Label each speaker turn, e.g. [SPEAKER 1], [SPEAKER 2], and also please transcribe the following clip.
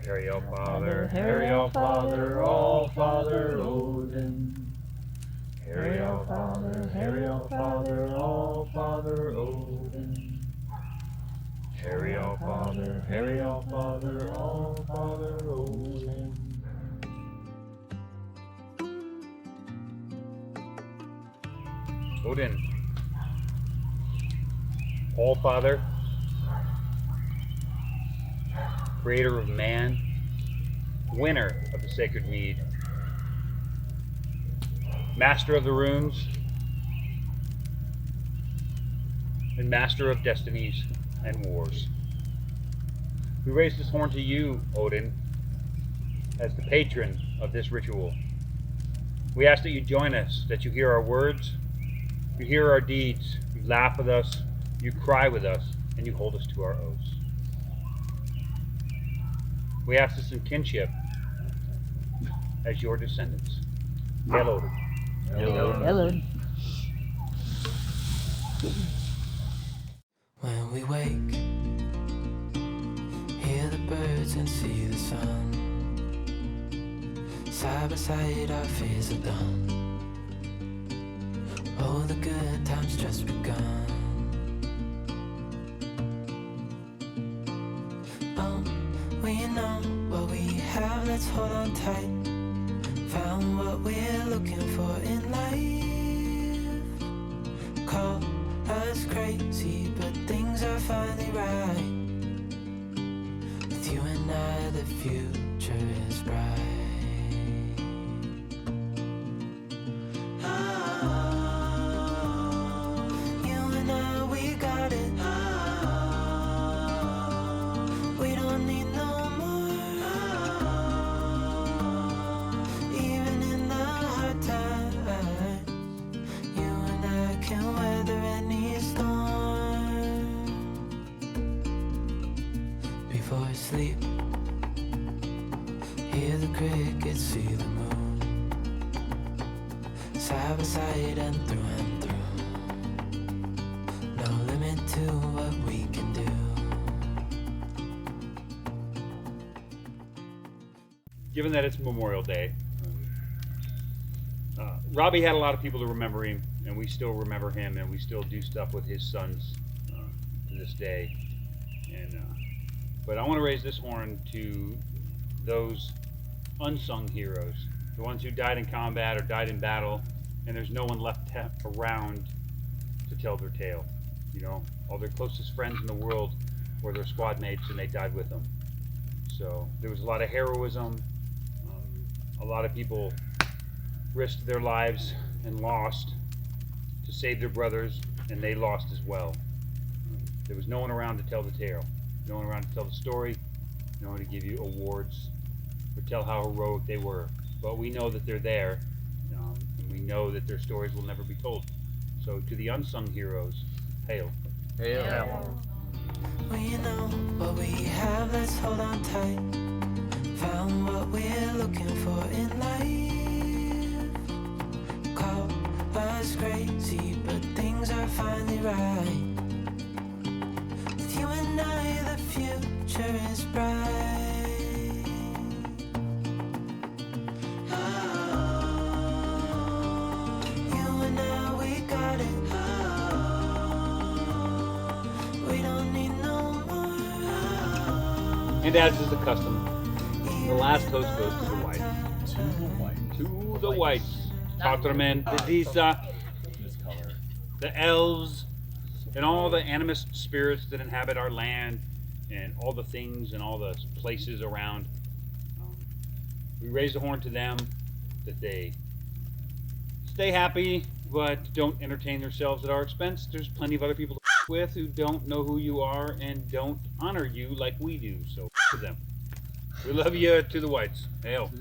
[SPEAKER 1] Harry All-Father, All-Father Odin. Harry All-Father, All-Father Odin. Harry All-Father, All-Father Odin. Odin, All-Father, creator of man, winner of the sacred mead, master of the runes, and master of destinies and wars. We raise this horn to you, Odin, as the patron of this ritual. We ask that you join us, that you hear our words, you hear our deeds, you laugh with us, you cry with us, and you hold us to our oaths. We ask this in kinship as your descendants. Hail Odin.
[SPEAKER 2] Hail Odin.
[SPEAKER 3] When we wake, hear the birds and see the sun. Side by side our fears are done. Oh, the good times just begun. We know what we have, let's hold on tight. Found what we're looking for in life. Call us crazy, but things are finally right. With you and I, the future is bright. Before I sleep, hear the crickets, see the moon. Side by side and through, no limit to what we can do.
[SPEAKER 1] Given that it's Memorial Day, Robbie had a lot of people to remember him, and we still remember him, and we still do stuff with his sons to this day. And but I want to raise this horn to those unsung heroes, the ones who died in combat or died in battle, and there's no one left around to tell their tale. You know, all their closest friends in the world were their squad mates, and they died with them. So there was a lot of heroism. A lot of people risked their lives and lost to save their brothers, and they lost as well. There was no one around to tell the tale. No one around to tell the story, no one to give you awards or tell how heroic they were. But we know that they're there, and we know that their stories will never be told. So to the unsung heroes, hail.
[SPEAKER 2] Hail.
[SPEAKER 3] We know what we have, let's hold on tight. Found what we're looking for in life. Call us crazy, but things are finally right. With you and I, the future is bright. You and I, we got it. We don't need no more.
[SPEAKER 1] And as is the custom, the last toast goes to the white. To the whites. Tatramen, the Disa, the elves, and all the animist spirits that inhabit our land, and all the things and all the places around. We raise the horn to them that they stay happy, but don't entertain themselves at our expense. There's plenty of other people to with who don't know who you are and don't honor you like we do. So to them. We love you, to the whites. Hail.